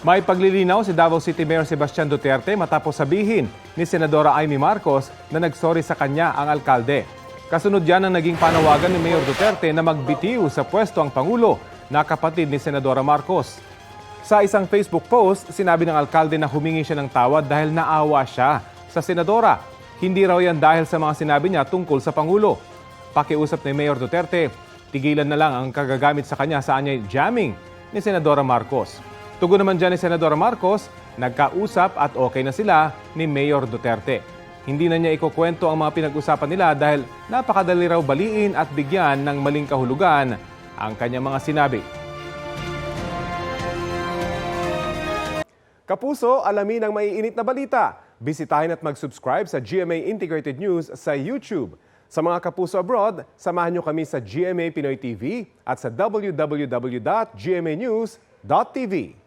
May paglilinaw si Davao City Mayor Sebastian Duterte matapos sabihin ni Senadora Amy Marcos na nagsorry sa kanya ang alkalde. Kasunod yan ang naging panawagan ni Mayor Duterte na magbitiw sa pwesto ang Pangulo na kapatid ni Senadora Marcos. Sa isang Facebook post, sinabi ng alkalde na humingi siya ng tawad dahil naawa siya sa Senadora. Hindi raw yan dahil sa mga sinabi niya tungkol sa Pangulo. Pakiusap ni Mayor Duterte, tigilan na lang ang kagagamit sa kanya sa anyay jamming ni Senadora Marcos. Tugon naman dyan ni Senadora Marcos, nagkausap at okay na sila ni Mayor Duterte. Hindi na niya ikukwento ang mga pinag-usapan nila dahil napakadali raw baliin at bigyan ng maling kahulugan ang kanyang mga sinabi. Kapuso, alamin ang maiinit na balita. Bisitahin at mag-subscribe sa GMA Integrated News sa YouTube. Sa mga kapuso abroad, samahan niyo kami sa GMA Pinoy TV at sa www.gmanews.tv.